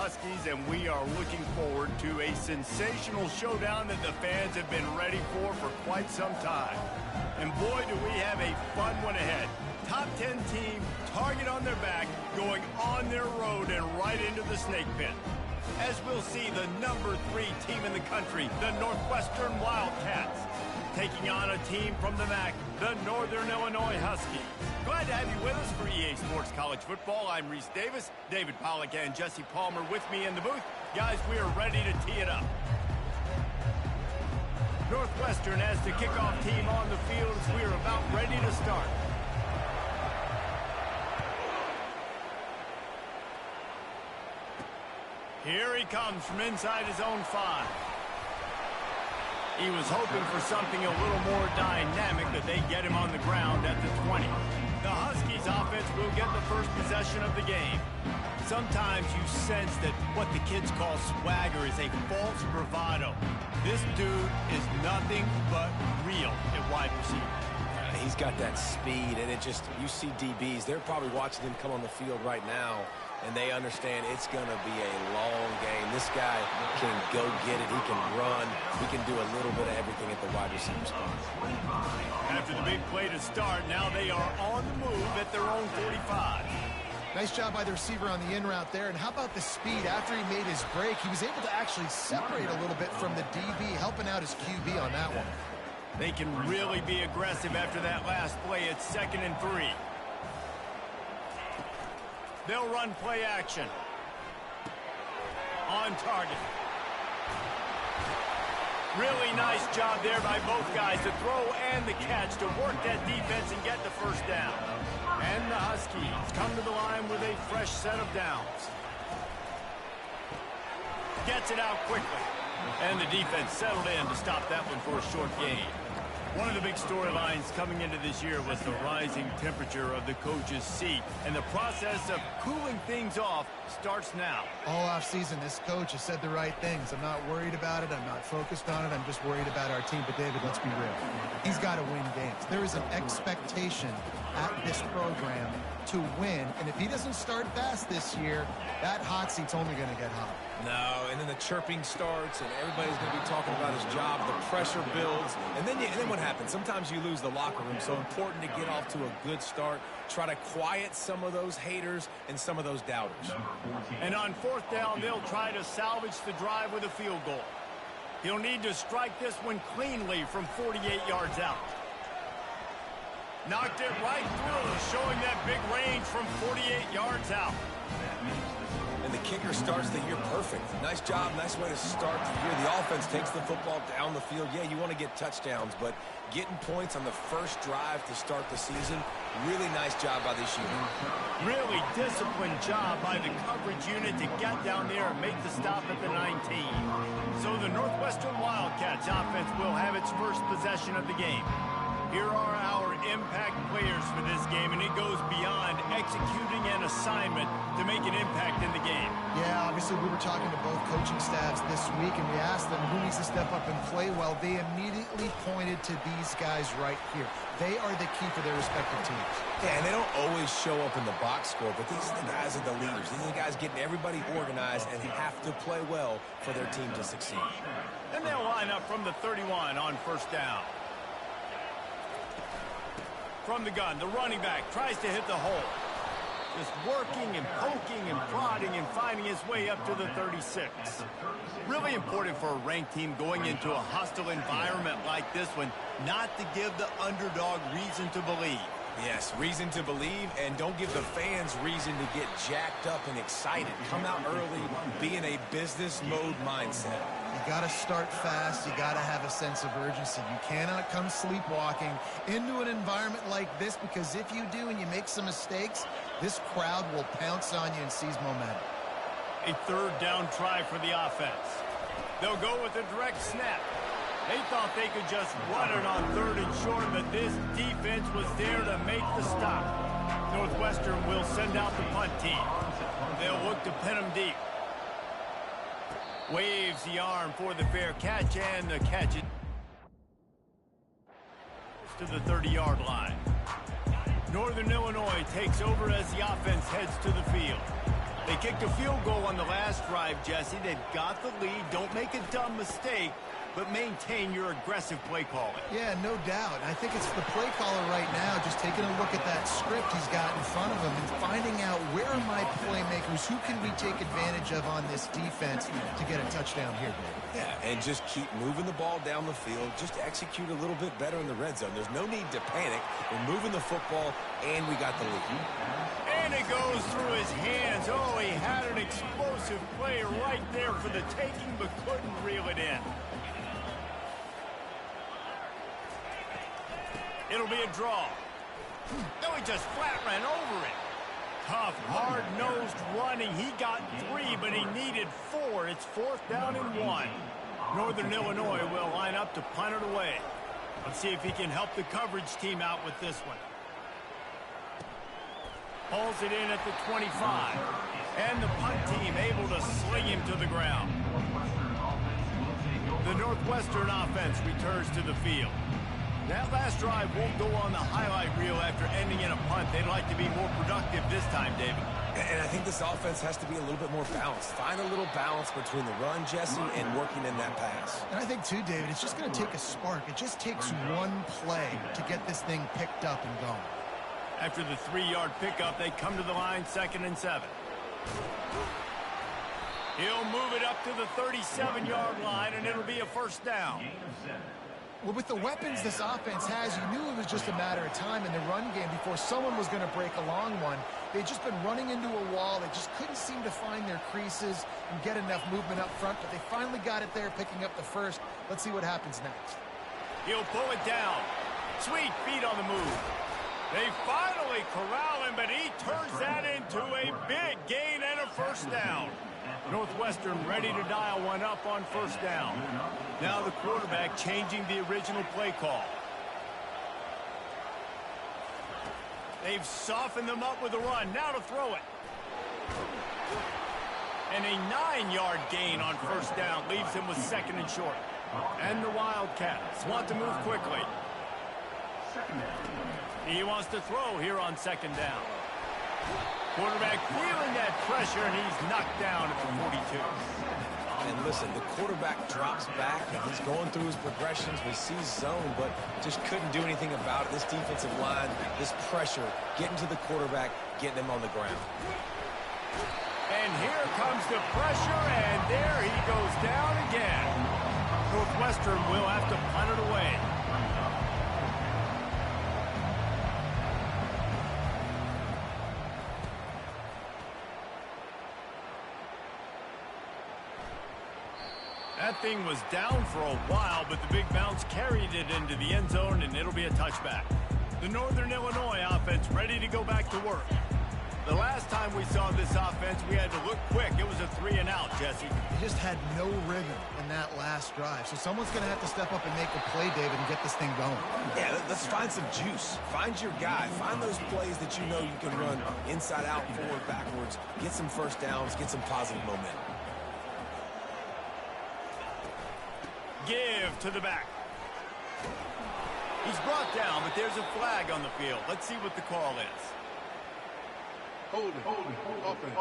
Huskies, and we are looking forward to a sensational showdown that the fans have been ready for quite some time. And boy, do we have a fun one ahead. Top 10 team, target on their back, going on their road and right into the snake pit. As we'll see, the number 3 team in the country, the Northwestern Wildcats, taking on a team from the MAC, the Northern Illinois Huskies. Glad to have you with us for EA Sports College Football. I'm Reese Davis, David Pollack and Jesse Palmer with me in the booth. Guys, we are ready to tee it up. Northwestern has the kickoff team on the field as we are about ready to start. Here he comes from inside his own 5. He was hoping for something a little more dynamic, but they get him on the ground at the 20. The Huskies offense will get the first possession of the game. Sometimes you sense that what the kids call swagger is a false bravado. This dude is nothing but real at wide receiver. He's got that speed, and you see DBs, they're probably watching him come on the field right now, and they understand it's going to be a long game. This guy can go get it. He can run. He can do a little bit of everything at the wide receiver spot. After the big play to start, now they are on the move at their own 45. Nice job by the receiver on the in route there. And how about the speed? After he made his break, he was able to actually separate a little bit from the DB, helping out his QB on that one. They can really be aggressive after that last play. It's 2nd and 3. They'll run play action. On target. Really nice job there by both guys to throw and the catch to work that defense and get the first down. And the Huskies come to the line with a fresh set of downs. Gets it out quickly. And the defense settled in to stop that one for a short gain. One of the big storylines coming into this year was the rising temperature of the coach's seat, and the process of cooling things off starts now. All offseason, this coach has said the right things. I'm not worried about it. I'm not focused on it. I'm just worried about our team. But, David, let's be real. He's got to win games. There is an expectation at this program to win, and if he doesn't start fast this year, that hot seat's only going to get hot. No, and then the chirping starts, and everybody's going to be talking about his job. The pressure builds, and then what happens? Sometimes you lose the locker room, so important to get off to a good start. Try to quiet some of those haters and some of those doubters. And on 4th down, they'll try to salvage the drive with a field goal. He'll need to strike this one cleanly from 48 yards out. Knocked it right through, showing that big range from 48 yards out. And the kicker starts the year perfect. Nice job, nice way to start the year. The offense takes the football down the field. Yeah, you want to get touchdowns, but getting points on the first drive to start the season, really nice job by this unit. Really disciplined job by the coverage unit to get down there and make the stop at the 19. So the Northwestern Wildcats offense will have its first possession of the game. Here are our impact players for this game, and it goes beyond executing an assignment to make an impact in the game. Yeah, obviously we were talking to both coaching staffs this week, and we asked them who needs to step up and play well. They immediately pointed to these guys right here. They are the key for their respective teams. Yeah, and they don't always show up in the box score, but these are the guys that are the leaders. These are the guys getting everybody organized and have to play well for their team to succeed. And they'll line up from the 31 on 1st down. From the gun, the running back tries to hit the hole. Just working and poking and prodding and finding his way up to the 36. Really important for a ranked team going into a hostile environment like this one, not to give the underdog reason to believe. Yes, reason to believe, and don't give the fans reason to get jacked up and excited. Come out early, be in a business mode mindset. You got to start fast. You got to have a sense of urgency. You cannot come sleepwalking into an environment like this, because if you do and you make some mistakes, this crowd will pounce on you and seize momentum. A 3rd down try for the offense. They'll go with a direct snap. They thought they could just run it on 3rd and short, but this defense was there to make the stop. Northwestern will send out the punt team. They'll look to pin them deep. Waves the arm for the fair catch, and the catch it to the 30-yard line. Northern Illinois takes over as the offense heads to the field. They kicked a field goal on the last drive, Jesse. They've got the lead. Don't make a dumb mistake, but maintain your aggressive play calling. Yeah, no doubt. I think it's the play caller right now just taking a look at that script he's got in front of him and finding out where are my playmakers, who can we take advantage of on this defense to get a touchdown here, Dave. Yeah, and just keep moving the ball down the field. Just execute a little bit better in the red zone. There's no need to panic. We're moving the football, and we got the lead. And it goes through his hands. Oh, he had an explosive play right there for the taking, but couldn't reel it in. It'll be a draw. No, he just flat ran over it. Tough, hard-nosed running. He got 3, but he needed 4. It's 4th down and 1. Northern Illinois will line up to punt it away. Let's see if he can help the coverage team out with this one. Pulls it in at the 25. And the punt team able to sling him to the ground. The Northwestern offense returns to the field. That last drive won't go on the highlight reel after ending in a punt. They'd like to be more productive this time, David. And I think this offense has to be a little bit more balanced. Find a little balance between the run, Jesse, and working in that pass. And I think, too, David, it's just going to take a spark. It just takes one play to get this thing picked up and going. After the 3-yard pickup, they come to the line, 2nd and 7. He'll move it up to the 37-yard line, and it'll be a 1st down. Well, with the weapons this offense has, you knew it was just a matter of time in the run game before someone was going to break a long one. They'd just been running into a wall. They just couldn't seem to find their creases and get enough movement up front, but they finally got it there, picking up the 1st. Let's see what happens next. He'll pull it down. Sweet feet on the move. They finally corral him, but he turns that into a big gain and a 1st down. Northwestern ready to dial one up on 1st down. Now the quarterback changing the original play call. They've softened them up with a run. Now to throw it. And a 9-yard gain on 1st down leaves him with 2nd and short. And the Wildcats want to move quickly. He wants to throw here on 2nd down. Quarterback feeling that pressure, and he's knocked down at the 42. And listen, the quarterback drops back, and he's going through his progressions. We see zone, but just couldn't do anything about it. This defensive line, this pressure, getting to the quarterback, getting him on the ground. And here comes the pressure, and there he goes down again. Northwestern will have to punt it away. That thing was down for a while, but the big bounce carried it into the end zone, and it'll be a touchback. The Northern Illinois offense ready to go back to work. The last time we saw this offense, we had to look quick. It was a 3-and-out, Jesse. They just had no rhythm in that last drive, so someone's going to have to step up and make a play, David, and get this thing going. Yeah, let's find some juice. Find your guy. Find those plays that you know you can run inside out, forward, backwards. Get some 1st downs. Get some positive momentum. Give to the back. He's brought down, but there's a flag on the field. Let's see what the call is. Holding. Offense.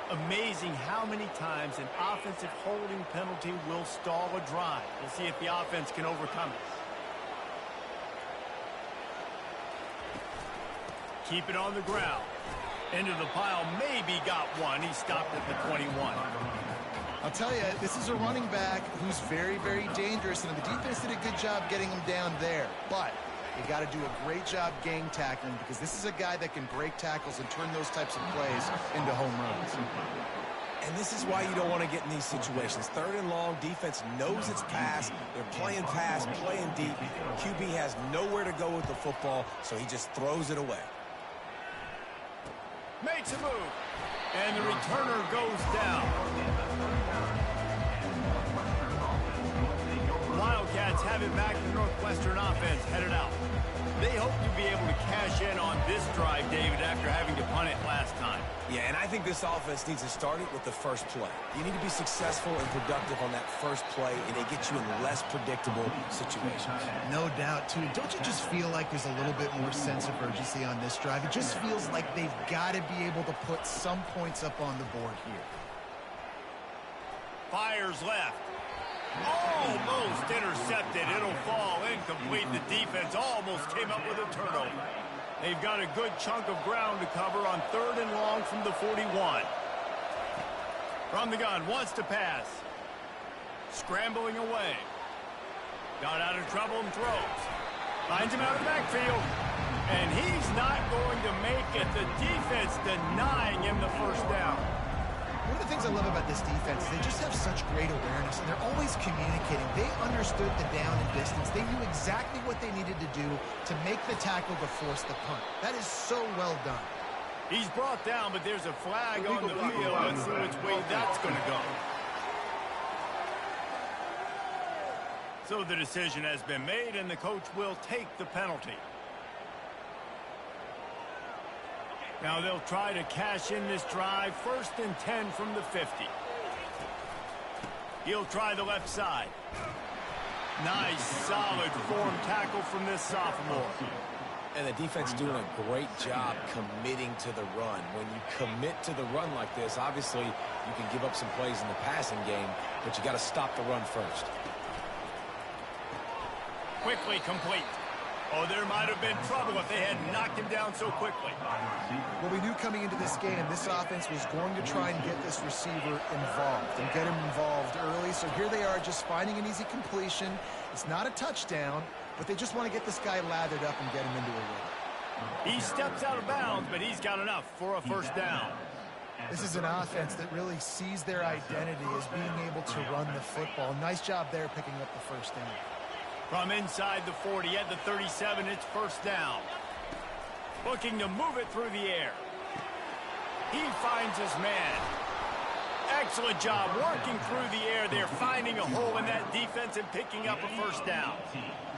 Amazing how many times an offensive holding penalty will stall a drive. We'll see if the offense can overcome it. Keep it on the ground. Into the pile, maybe got one. He stopped at the 21. I'll tell you, this is a running back who's very, very dangerous, and the defense did a good job getting him down there. But you got to do a great job gang tackling, because this is a guy that can break tackles and turn those types of plays into home runs. And this is why you don't want to get in these situations. 3rd and long, defense knows it's pass. They're playing pass, playing deep. QB has nowhere to go with the football, so he just throws it away. Makes a move, and the returner goes down. Wildcats defense have it back. The Northwestern offense headed out. They hope to be able to cash in on this drive, David, after having to punt it last time. Yeah, and I think this offense needs to start it with the first play. You need to be successful and productive on that first play, and it gets you in less predictable situations. No doubt, too. Don't you just feel like there's a little bit more sense of urgency on this drive? It just feels like they've got to be able to put some points up on the board here. Fires left. Almost intercepted. It'll fall incomplete. The defense almost came up with a turnover. They've got a good chunk of ground to cover on 3rd and long from the 41. From the gun, wants to pass. Scrambling away. Got out of trouble and throws. Finds him out of the backfield. And he's not going to make it. The defense denying him the first down. One of the things I love about this defense is they just have such great awareness, and they're always communicating. They understood the down and distance. They knew exactly what they needed to do to make the tackle to force the punt. That is so well done. He's brought down, but there's a flag on the field. Let's see which way that's going to go. So the decision has been made, and the coach will take the penalty. Now they'll try to cash in this drive. 1st and 10 from the 50. He'll try the left side. Nice, solid form tackle from this sophomore. And the defense doing a great job committing to the run. When you commit to the run like this, obviously you can give up some plays in the passing game, but you got to stop the run first. Quickly complete. Oh, there might have been trouble if they had knocked him down so quickly. Well, we knew coming into this game, this offense was going to try and get this receiver involved and get him involved early. So here they are just finding an easy completion. It's not a touchdown, but they just want to get this guy lathered up and get him into a rhythm. He steps out of bounds, but he's got enough for a first down. This is an offense that really sees their identity as being able to run the football. Nice job there picking up the first down. From inside the 40 at the 37, it's first down. Looking to move it through the air. He finds his man. Excellent job working through the air there, finding a hole in that defense and picking up a first down.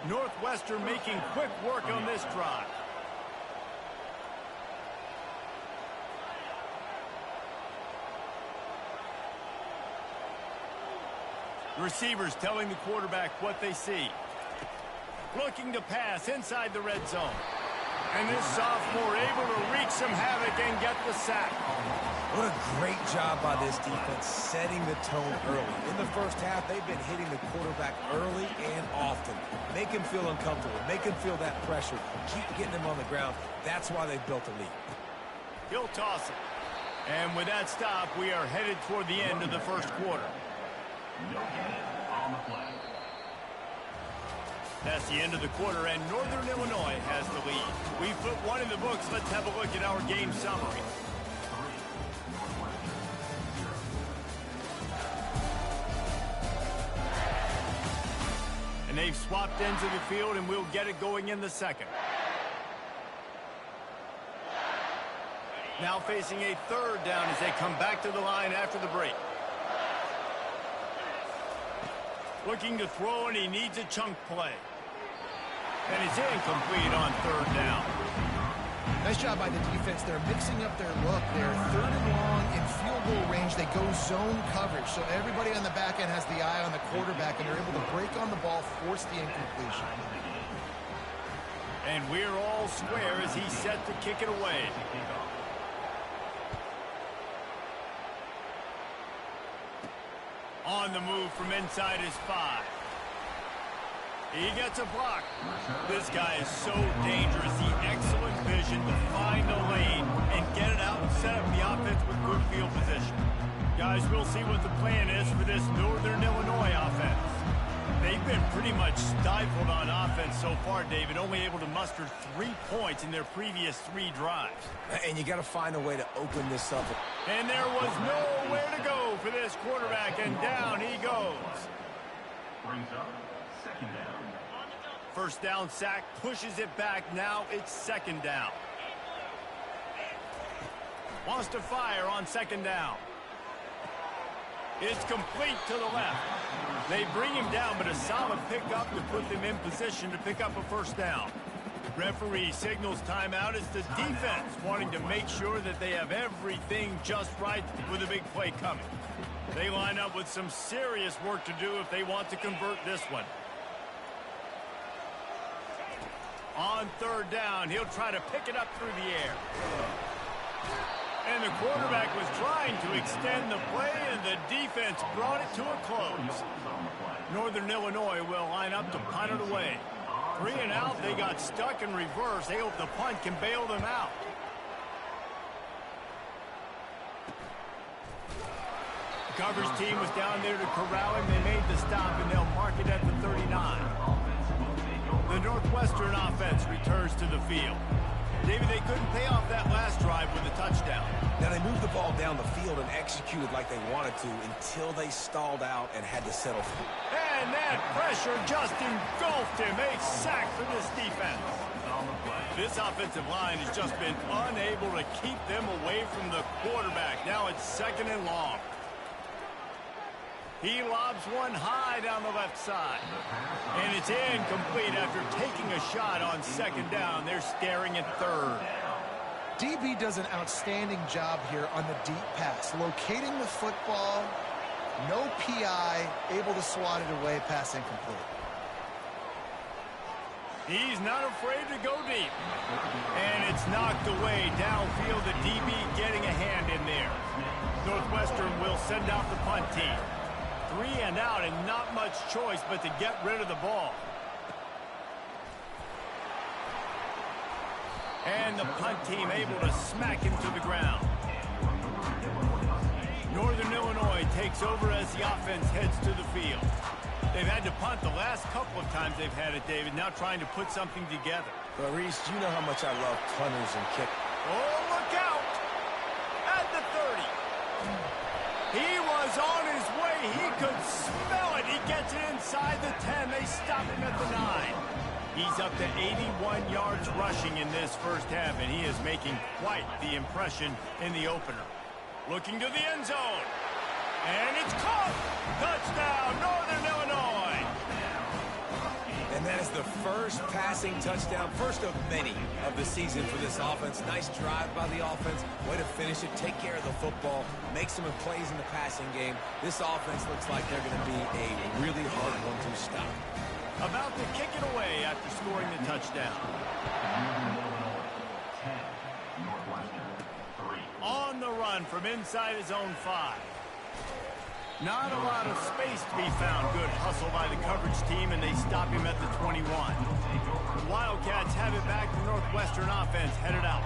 Northwestern making quick work on this drive. Receivers telling the quarterback what they see. Looking to pass inside the red zone. And this sophomore able to wreak some havoc and get the sack. What a great job by this defense setting the tone early. In the first half, they've been hitting the quarterback early and often. Make him feel uncomfortable. Make him feel that pressure. Keep getting him on the ground. That's why they've built a lead. He'll toss it. And with that stop, we are headed toward the end of the first quarter. That's the end of the quarter, and Northern Illinois has the lead. We've put one in the books. Let's have a look at our game summary. And they've swapped ends of the field, and we'll get it going in the second. Now facing a third down as they come back to the line after the break. Looking to throw, and he needs a chunk play. And it's incomplete on third down. Nice job by the defense. They're mixing up their look. They're 3rd and long in field goal range. They go zone coverage. So everybody on the back end has the eye on the quarterback, and they're able to break on the ball, force the incompletion. And we're all square as he's set to kick it away. On the move from inside his 5. He gets a block. This guy is so dangerous. The excellent vision to find a lane and get it out and set up the offense with good field position. Guys, we'll see what the plan is for this Northern Illinois offense. They've been pretty much stifled on offense so far, David, only able to muster 3 points in their previous 3 drives. And you got to find a way to open this up. And there was nowhere to go for this quarterback, and down he goes. Brings up second down. First down sack, pushes it back. Now it's second down. Wants to fire on second down. It's complete to the left. They bring him down, but a solid pickup to put them in position to pick up a first down. Referee signals timeout. It's the defense wanting to make sure that they have everything just right with a big play coming. They line up with some serious work to do if they want to convert this one. On third down, he'll try to pick it up through the air. And the quarterback was trying to extend the play, and the defense brought it to a close. Northern Illinois will line up to punt it away. 3 and out, they got stuck in reverse. They hope the punt can bail them out. The coverage team was down there to corral him. They made the stop, and they'll mark it at the 39. The Northwestern offense returns to the field. David, they couldn't pay off that last drive with a touchdown. Now, they moved the ball down the field and executed like they wanted to until they stalled out and had to settle for it. And that pressure just engulfed him. A sack for this defense. This offensive line has just been unable to keep them away from the quarterback. Now it's 2nd and long. He lobs one high down the left side. And it's incomplete after taking a shot on 2nd down. They're staring at 3rd. DB does an outstanding job here on the deep pass. Locating the football, no PI, able to swat it away, pass incomplete. He's not afraid to go deep. And it's knocked away downfield. The DB getting a hand in there. Northwestern will send out the punt team. 3 and out, and not much choice but to get rid of the ball. And the punt team able to smack him to the ground. Northern Illinois takes over as the offense heads to the field. They've had to punt the last couple of times they've had it, David, now trying to put something together. Well, Reese, you know how much I love punters and kick. Oh, look out! At the 30. He was on his way. He could smell it. He gets it inside the 10. They stop him at the 9. He's up to 81 yards rushing in this first half, and he is making quite the impression in the opener. Looking to the end zone. And it's caught. Touchdown, Northern Illinois. And that is the first passing touchdown, first of many of the season for this offense. Nice drive by the offense. Way to finish it, take care of the football, make some plays in the passing game. This offense looks like they're going to be a really hard one to stop. About to kick it away after scoring the touchdown. On the run from inside his own 5. Not a lot of space to be found. Good hustle by the coverage team, and they stop him at the 21. The Wildcats have it back. The Northwestern offense headed out.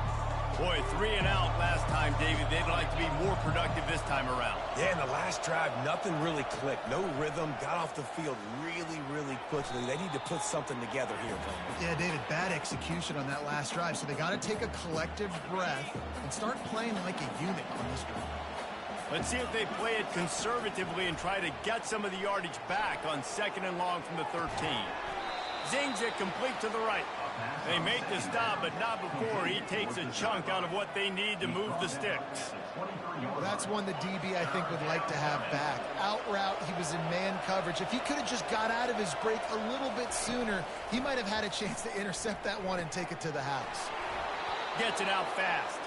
Boy, 3 and out last time, David. They'd like to be more productive this time around. Yeah, in the last drive, nothing really clicked. No rhythm. Got off the field really quickly. They need to put something together here, Coleman. Yeah, David, bad execution on that last drive. So they got to take a collective breath and start playing like a unit on this drive. Let's see if they play it conservatively and try to get some of the yardage back on 2nd and long from the 13. Zings it complete to the right. They make the stop, but not before he takes a chunk out of what they need to move the sticks. Well, that's one the DB, I think, would like to have back. Out route, he was in man coverage. If he could have just got out of his break a little bit sooner, he might have had a chance to intercept that one and take it to the house. Gets it out fast.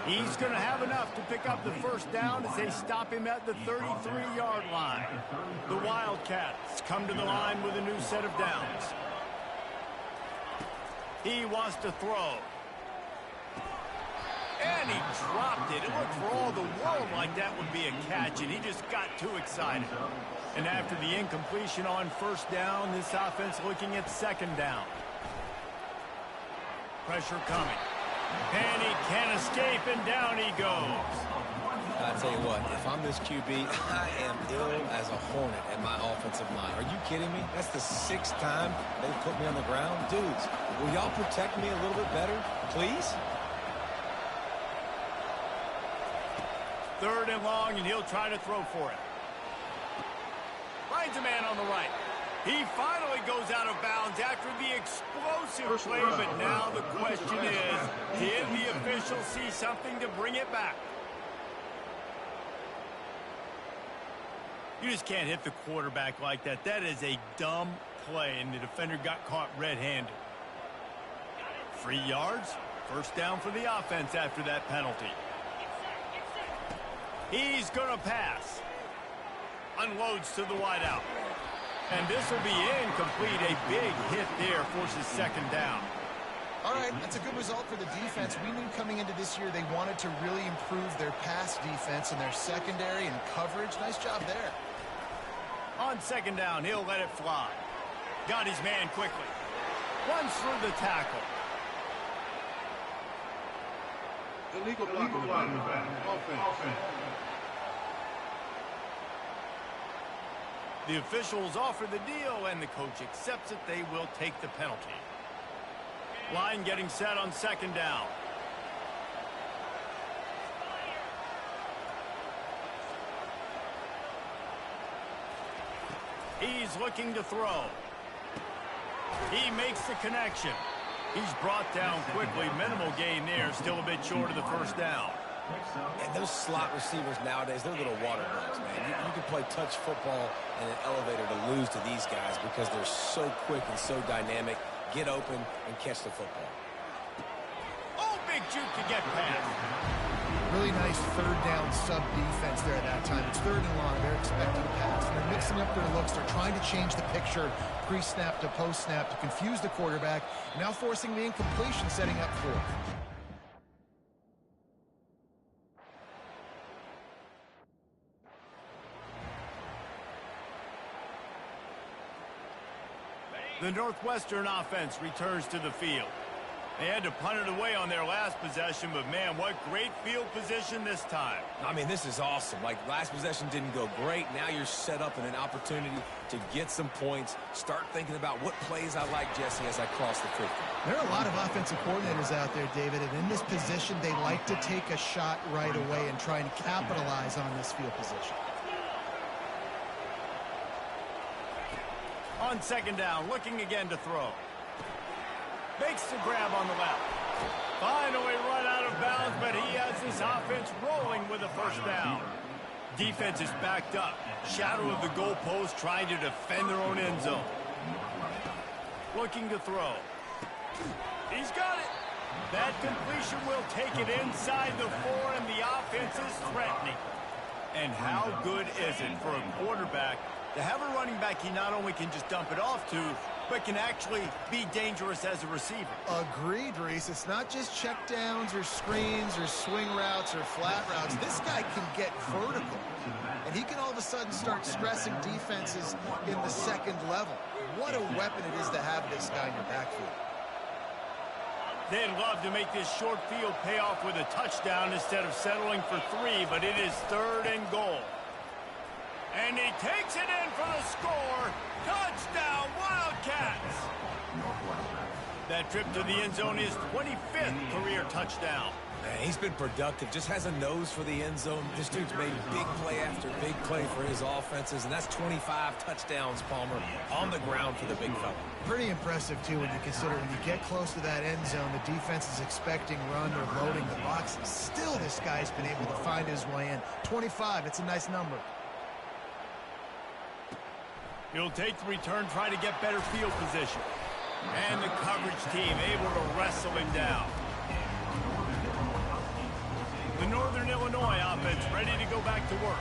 He's going to have enough to pick up the first down as they stop him at the 33-yard line. The Wildcats come to the line with a new set of downs. He wants to throw. And he dropped it. It looked for all the world like that would be a catch, and he just got too excited. And after the incompletion on first down, this offense looking at 2nd down. Pressure coming. And he can't escape, and down he goes. I tell you what, if I'm this QB, I am ill as a hornet at my offensive line. Are you kidding me? That's the 6th time they've put me on the ground. Dudes, will y'all protect me a little bit better, please? 3rd and long, and he'll try to throw for it. Finds a man on the right. He finally goes out of bounds after the explosive play, but now the question is, did the official see something to bring it back? You just can't hit the quarterback like that. That is a dumb play, and the defender got caught red-handed. 3 yards, first down for the offense after that penalty. He's going to pass. Unloads to the wideout. And this will be incomplete. A big hit there forces second down. All right, that's a good result for the defense. We knew coming into this year they wanted to really improve their pass defense and their secondary and coverage. Nice job there. On second down, he'll let it fly. Got his man quickly. Runs through the tackle. Illegal blocking the back. Offense. The officials offer the deal, and the coach accepts it. They will take the penalty. Line getting set on second down. He's looking to throw. He makes the connection. He's brought down quickly. Minimal gain there. Still a bit short of the first down. And those slot receivers nowadays, they're little water bugs, man. You can play touch football in an elevator to lose to these guys because they're so quick and so dynamic. Get open and catch the football. Oh, big juke to get past. Really nice third down sub defense there at that time. It's third and long. They're expecting pass. And they're mixing up their looks. They're trying to change the picture pre-snap to post-snap to confuse the quarterback. Now forcing the incompletion, setting up fourth. The Northwestern offense returns to the field. They had to punt it away on their last possession, but man, what great field position this time. I mean, this is awesome. Like, last possession didn't go great. Now you're set up in an opportunity to get some points. Start thinking about what plays I like, Jesse, as I cross the 50. There are a lot of offensive coordinators out there, David, and in this position, they like to take a shot right away and try and capitalize on this field position. On second down, looking again to throw. Makes the grab on the left. Finally run out of bounds, but he has this offense rolling with a first down. Defense is backed up. Shadow of the goalpost, trying to defend their own end zone. Looking to throw. He's got it. That completion will take it inside the 4, and the offense is threatening. And how good is it for a quarterback to have a running back he not only can just dump it off to, but can actually be dangerous as a receiver? Agreed, Reese. It's not just checkdowns or screens or swing routes or flat routes. This guy can get vertical, and he can all of a sudden start stressing defenses in the second level. What a weapon it is to have this guy in your backfield. They'd love to make this short field pay off with a touchdown instead of settling for 3, but it is third and goal. And he takes it in for the score. Touchdown, Wildcats! That trip to the end zone is 25th career touchdown. Man, he's been productive. Just has a nose for the end zone. This dude's made big play after big play for his offenses, and that's 25 touchdowns, Palmer, on the ground for the big fella. Pretty impressive, too, when you consider when you get close to that end zone, the defense is expecting run or loading the box. Still, this guy's been able to find his way in. 25, it's a nice number. He'll take the return, trying to get better field position. And the coverage team able to wrestle him down. The Northern Illinois offense ready to go back to work.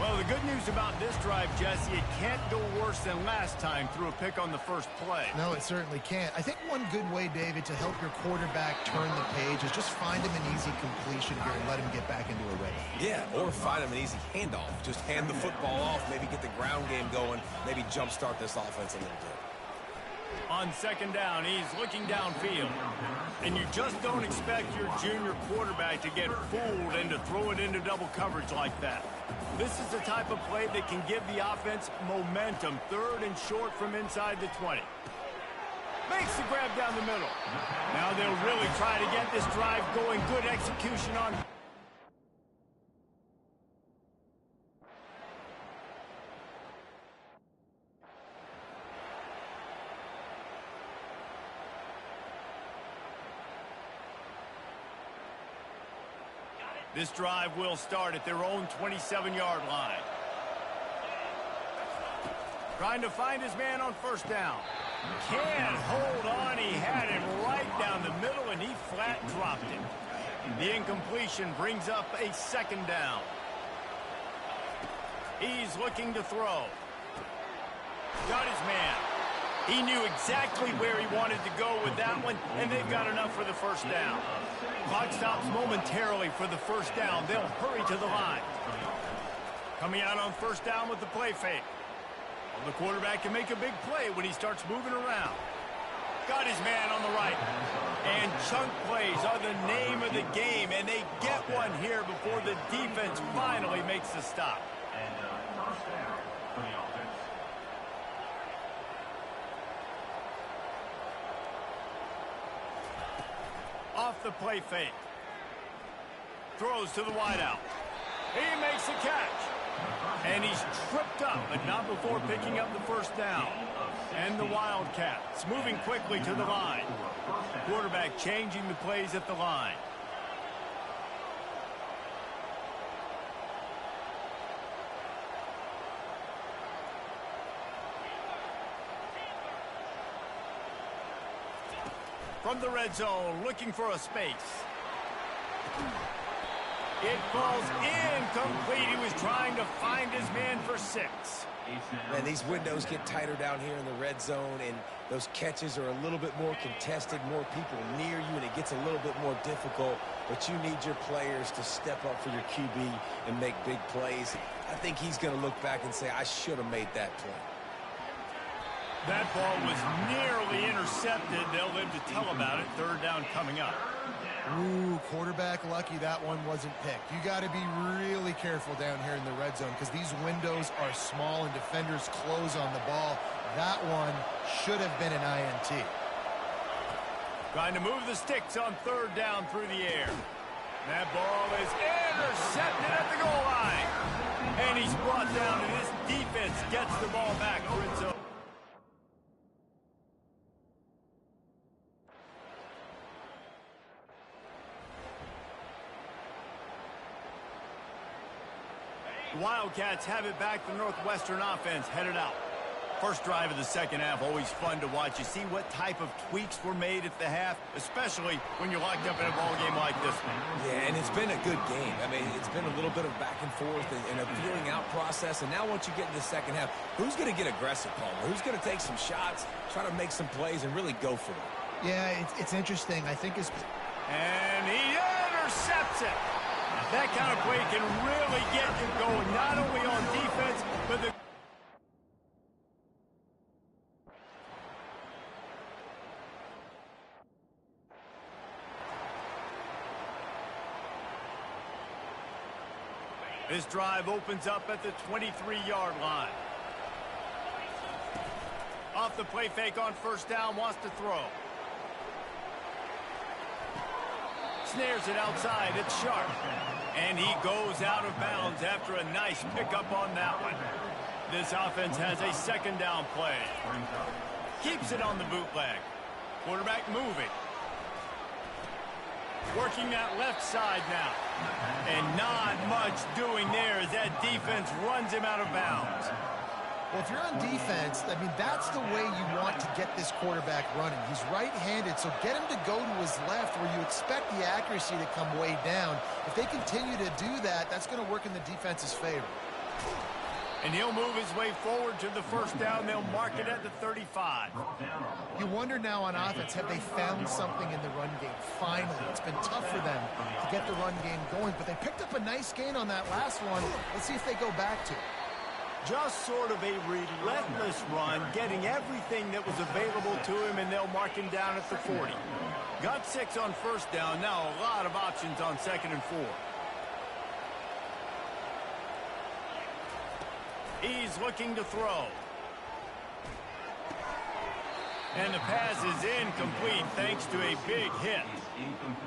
Well, the good news about this drive, Jesse, it can't go worse than last time through a pick on the first play. No, it certainly can't. I think one good way, David, to help your quarterback turn the page is just find him an easy completion here and let him get back into a rhythm. Yeah, or find him an easy handoff. Just hand the football off, maybe get the ground game going, maybe jumpstart this offense a little bit. On second down, he's looking downfield. And you just don't expect your junior quarterback to get fooled and to throw it into double coverage like that. This is the type of play that can give the offense momentum. Third and short from inside the 20. Makes the grab down the middle. Now they'll really try to get this drive going. Good execution on... This drive will start at their own 27-yard line. Trying to find his man on first down. Can't hold on. He had him right down the middle, and he flat dropped it. The incompletion brings up a second down. He's looking to throw. Got his man. He knew exactly where he wanted to go with that one, and they've got enough for the first down. Clock stops momentarily for the first down. They'll hurry to the line. Coming out on first down with the play fake. Well, the quarterback can make a big play when he starts moving around. Got his man on the right. And chunk plays are the name of the game, and they get one here before the defense finally makes the stop. And first down for the offense. Off the play fake. Throws to the wideout. He makes the catch. And he's tripped up, but not before picking up the first down. And the Wildcats moving quickly to the line. Quarterback changing the plays at the line. From the red zone, looking for a space. It falls incomplete. He was trying to find his man for 6. Man, these windows get tighter down here in the red zone, and those catches are a little bit more contested, more people near you, and it gets a little bit more difficult. But you need your players to step up for your QB and make big plays. I think he's going to look back and say, I should have made that play. That ball was nearly intercepted. They'll live to tell about it. Third down coming up. Ooh, quarterback lucky that one wasn't picked. You got to be really careful down here in the red zone because these windows are small and defenders close on the ball. That one should have been an INT. Trying to move the sticks on third down through the air. That ball is intercepted at the goal line. And he's brought down, and his defense gets the ball back for its own. Wildcats have it back. The Northwestern offense headed out. First drive of the second half, always fun to watch. You see what type of tweaks were made at the half, especially when you're locked up in a ball game like this one. Yeah, and it's been a good game. I mean, it's been a little bit of back and forth and a feeling out process. And now once you get into the second half, who's going to get aggressive, Palmer? Who's going to take some shots, try to make some plays, and really go for it? Yeah, it's interesting. I think it's... And he intercepts it. That kind of play can really get you going, not only on defense, but the... This drive opens up at the 23-yard line. Off the play fake on first down, wants to throw. Snares it outside, it's Sharp. And he goes out of bounds after a nice pickup on that one. This offense has a second down play. Keeps it on the bootleg. Quarterback moving. Working that left side now. And not much doing there as that defense runs him out of bounds. Well, if you're on defense, I mean, that's the way you want to get this quarterback running. He's right-handed, so get him to go to his left where you expect the accuracy to come way down. If they continue to do that, that's going to work in the defense's favor. And he'll move his way forward to the first down. They'll mark it at the 35. You wonder now on offense, have they found something in the run game? Finally, it's been tough for them to get the run game going, but they picked up a nice gain on that last one. Let's see if they go back to it. Just sort of a relentless run, getting everything that was available to him, and they'll mark him down at the 40. Got 6 on first down. Now a lot of options on second and 4. He's looking to throw. And the pass is incomplete thanks to a big hit.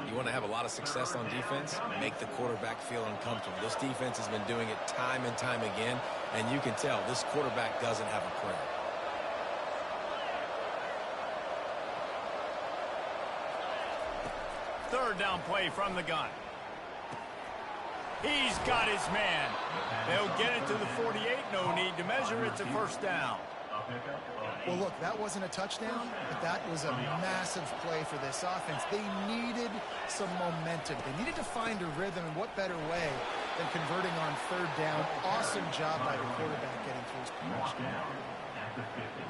You want to have a lot of success on defense? Make the quarterback feel uncomfortable. This defense has been doing it time and time again, and you can tell this quarterback doesn't have a prayer. Third down play from the gun. He's got his man. They'll get it to the 48. No need to measure. It's a first down. Well, look, that wasn't a touchdown, but that was a massive play for this offense. They needed some momentum. They needed to find a rhythm, and what better way than converting on third down. Awesome job by the quarterback getting through his progression.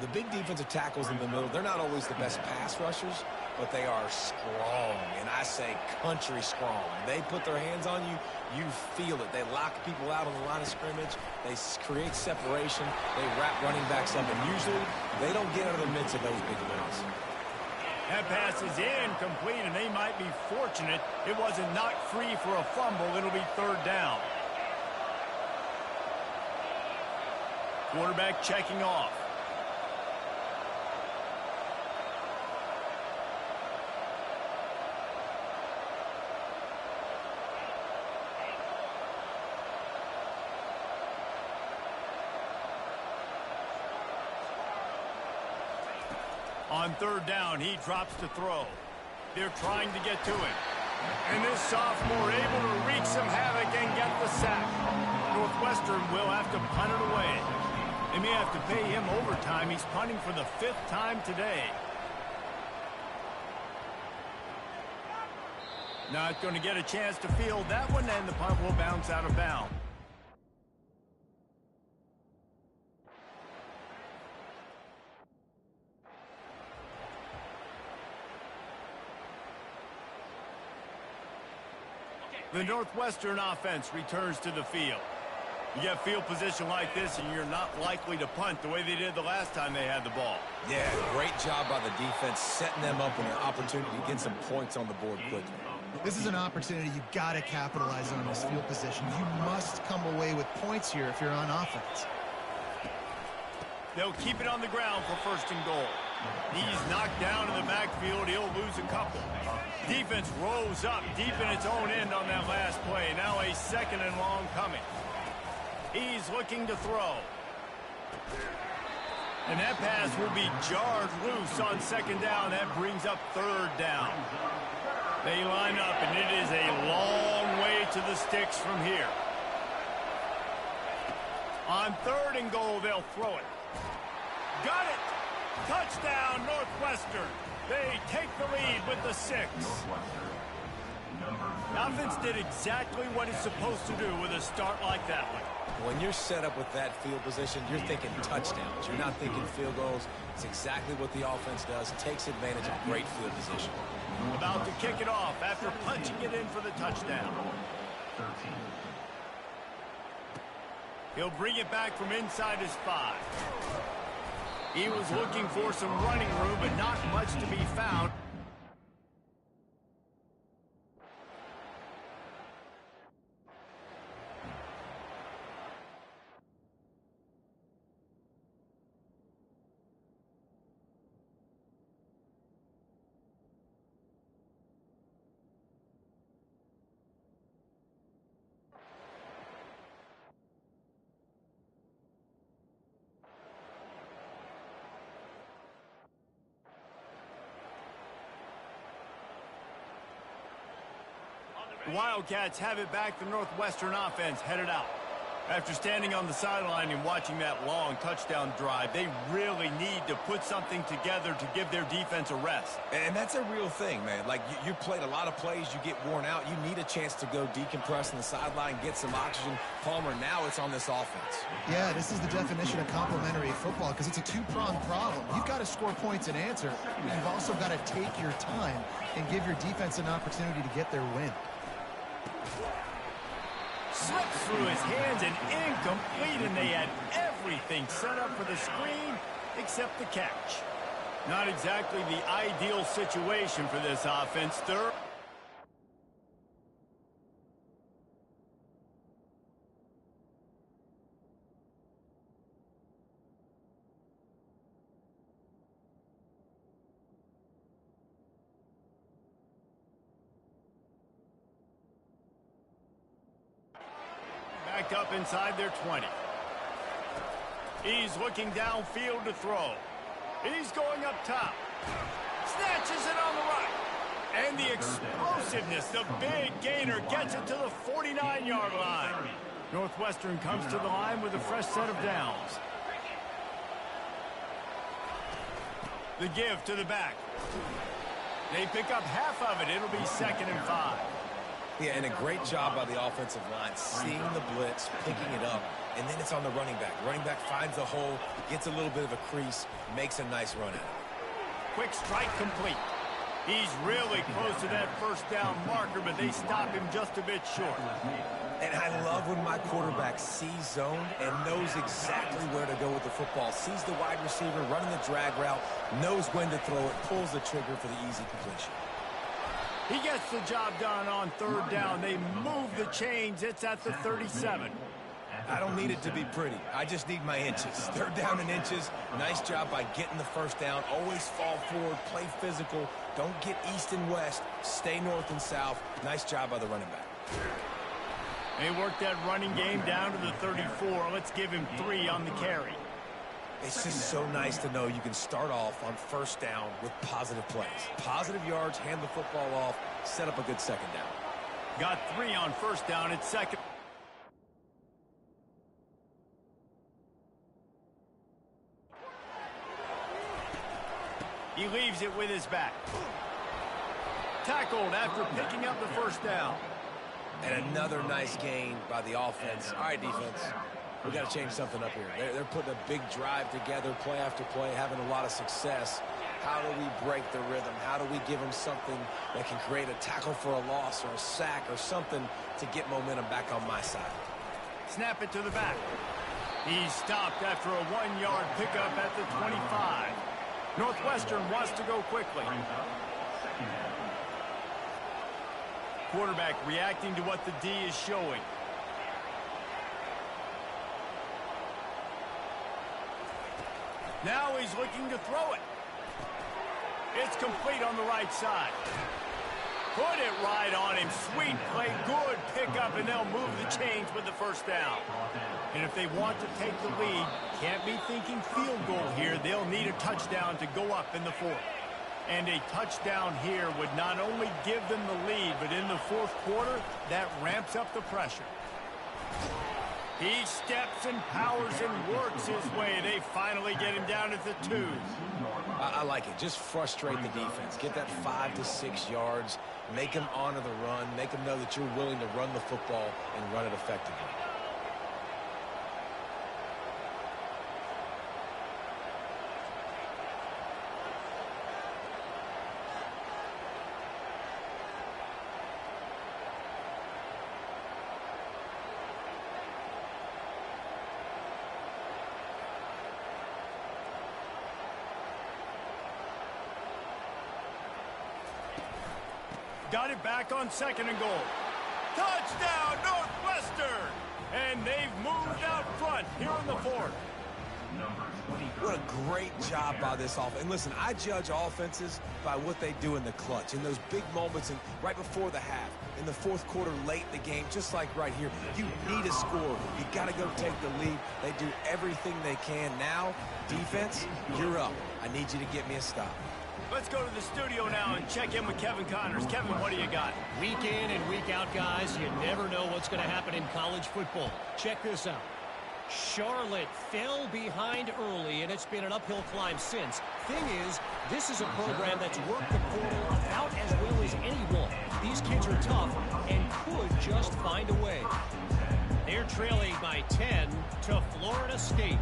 The big defensive tackles in the middle, they're not always the best pass rushers, but they are strong, and I say country strong. They put their hands on you, you feel it. They lock people out on the line of scrimmage. They create separation. They wrap running backs up, and usually they don't get out of the midst of those big runs. That pass is incomplete, and they might be fortunate it wasn't knocked free for a fumble. It'll be third down. Quarterback checking off. On third down, he drops to throw. They're trying to get to him. And this sophomore able to wreak some havoc and get the sack. Northwestern will have to punt it away. They may have to pay him overtime. He's punting for the 5th time today. Not going to get a chance to field that one, and the punt will bounce out of bounds. The Northwestern offense returns to the field. You get field position like this, and you're not likely to punt the way they did the last time they had the ball. Yeah, great job by the defense, setting them up with an opportunity to get some points on the board quickly. This is an opportunity you've got to capitalize on this field position. You must come away with points here if you're on offense. They'll keep it on the ground for 1st and goal. He's knocked down in the backfield. He'll lose a couple. Defense rose up deep in its own end on that last play. Now a 2nd and long coming. He's looking to throw. And that pass will be jarred loose on 2nd down. That brings up 3rd down. They line up, and it is a long way to the sticks from here. On 3rd and goal, they'll throw it. Got it! Touchdown, Northwestern. They take the lead with the 6. The offense did exactly what it's supposed to do with a start like that one. When you're set up with that field position, you're thinking touchdowns. You're not thinking field goals. It's exactly what the offense does. Takes advantage of great field position. About to kick it off after punching it in for the touchdown. He'll bring it back from inside his 5. He was looking for some running room, but not much to be found. The Wildcats have it back. The Northwestern offense headed out. After standing on the sideline and watching that long touchdown drive, they really need to put something together to give their defense a rest. And that's a real thing, man. Like, you played a lot of plays, you get worn out. You need a chance to go decompress on the sideline, get some oxygen. Palmer, now it's on this offense. Yeah, this is the definition of complementary football because it's a two-pronged problem. You've got to score points and answer, but you've also got to take your time and give your defense an opportunity to get their win. Slips through his hands and incomplete, and they had everything set up for the screen except the catch. Not exactly the ideal situation for this offense. Third. Back up inside their 20. He's looking downfield to throw. He's going up top. Snatches it on the right. And the explosiveness, the big gainer, gets it to the 49-yard line. Northwestern comes to the line with a fresh set of downs. The give to the back. They pick up half of it. It'll be 2nd and 5. Yeah, and a great job by the offensive line, seeing the blitz, picking it up, and then it's on the running back. Running back finds the hole, gets a little bit of a crease, makes a nice run at it. Quick strike complete. He's really close to that first down marker, but they stop him just a bit short. And I love when my quarterback sees zone and knows exactly where to go with the football. Sees the wide receiver running the drag route, knows when to throw it, pulls the trigger for the easy completion. He gets the job done on 3rd down. They move the chains. It's at the 37. I don't need it to be pretty. I just need my inches. 3rd down in inches. Nice job by getting the first down. Always fall forward, play physical. Don't get east and west. Stay north and south. Nice job by the running back. They work that running game down to the 34. Let's give him 3 on the carry. It's just so nice to know you can start off on 1st down with positive plays. Positive yards, hand the football off, set up a good 2nd down. Got 3 on 1st down. It's 2nd. He leaves it with his back. Tackled after picking up the 1st down. And another nice gain by the offense. All right, defense, we got to change something up here. They're putting a big drive together, play after play, having a lot of success. How do we break the rhythm? How do we give them something that can create a tackle for a loss or a sack or something to get momentum back on my side? Snap it to the back. He's stopped after a 1-yard pickup at the 25. Northwestern wants to go quickly. Quarterback reacting to what the D is showing. Now he's looking to throw it. It's complete on the right side. Put it right on him. Sweet play, good pickup, and they'll move the chains with the 1st down. And if they want to take the lead, can't be thinking field goal here. They'll need a touchdown to go up in the 4th. And a touchdown here would not only give them the lead, but in the 4th quarter, that ramps up the pressure. He steps and powers and works his way. They finally get him down at the 2. I like it. Just frustrate the defense. Get that 5 to 6 yards. Make them honor the run. Make them know that you're willing to run the football and run it effectively. Got it back on 2nd and goal. Touchdown, Northwestern! And they've moved out front here in the 4th. What a great job by this offense. And listen, I judge offenses by what they do in the clutch, in those big moments and right before the half, in the 4th quarter, late in the game, just like right here. You need a score. You got to go take the lead. They do everything they can. Now, defense, you're up. I need you to get me a stop. Let's go to the studio now and check in with Kevin Connors. Kevin, what do you got? Week in and week out, guys, you never know what's going to happen in college football. Check this out. Charlotte fell behind early, and it's been an uphill climb since. Thing is, this is a program that's worked the portal about as well as anyone. These kids are tough and could just find a way. They're trailing by 10 to Florida State.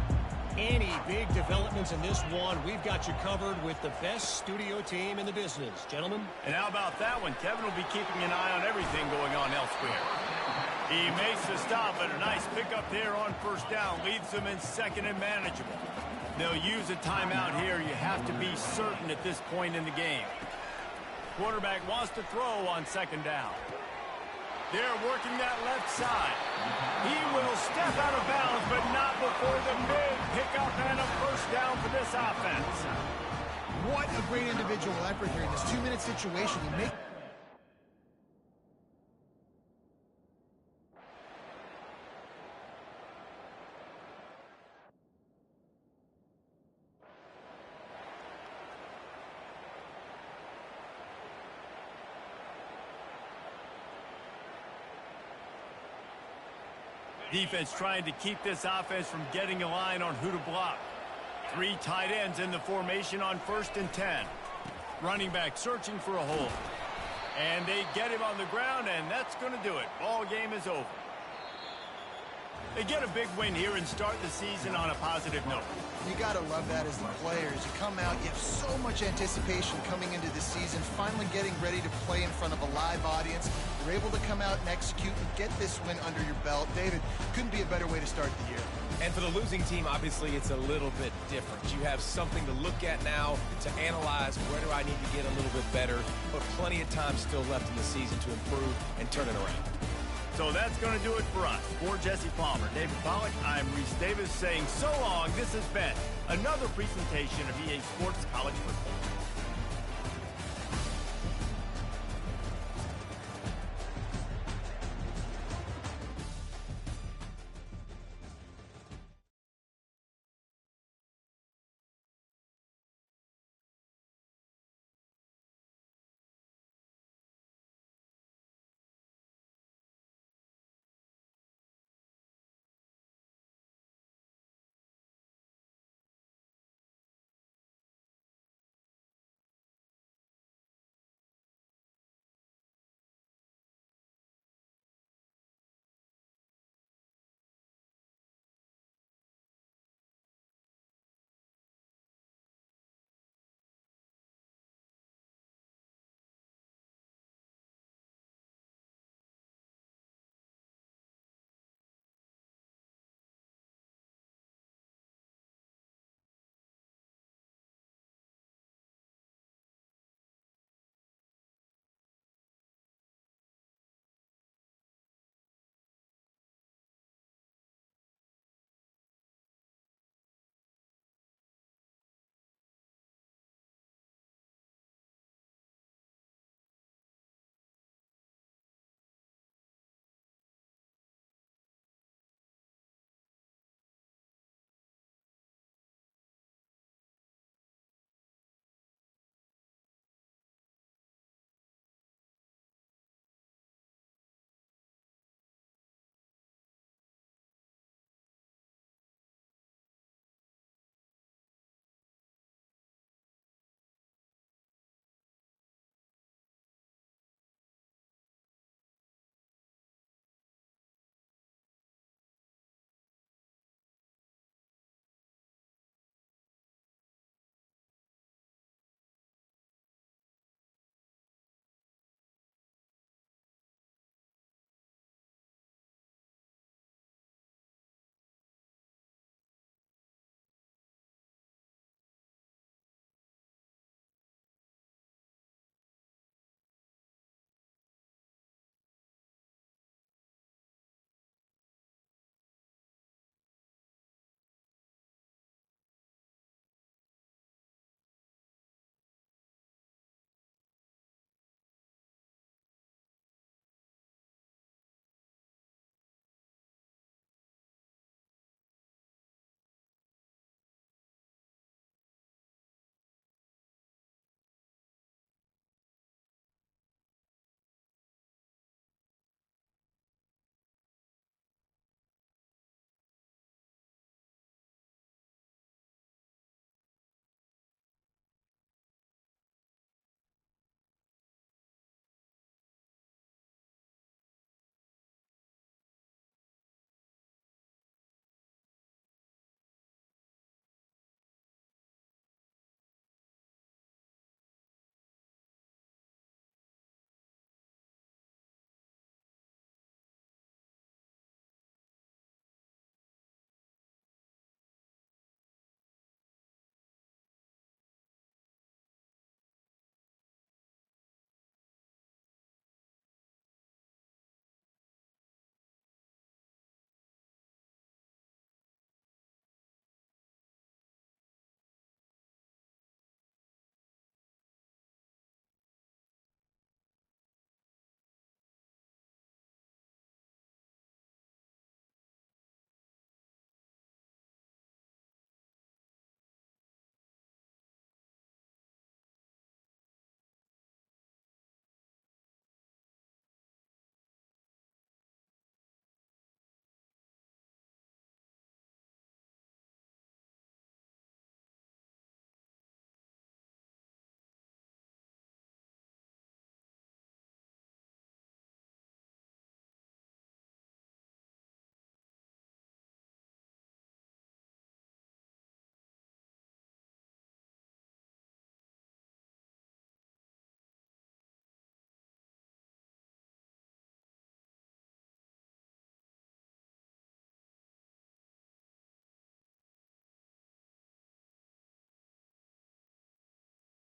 Any big developments in this one, we've got you covered with the best studio team in the business. Gentlemen? And how about that one? Kevin will be keeping an eye on everything going on elsewhere. He makes the stop, but a nice pickup there on 1st down. Leaves them in 2nd and manageable. They'll use a timeout here. You have to be certain at this point in the game. Quarterback wants to throw on 2nd down. They're working that left side. He will step out of bounds, but not before the big pickup and a 1st down for this offense. What a great individual effort here in this 2-minute situation. He makes Defense trying to keep this offense from getting a line on who to block. Three tight ends in the formation on 1st and 10. Running back searching for a hole. And they get him on the ground, and that's going to do it. Ball game is over. They get a big win here and start the season on a positive note. You got to love that as the players. You come out, you have so much anticipation coming into the season, finally getting ready to play in front of a live audience. You're able to come out and execute and get this win under your belt. David, couldn't be a better way to start the year. And for the losing team, obviously, it's a little bit different. You have something to look at now to analyze where do I need to get a little bit better, but plenty of time still left in the season to improve and turn it around. So that's going to do it for us. For Jesse Palmer, David Pollack, I'm Reese Davis saying so long. This has been another presentation of EA Sports College Football.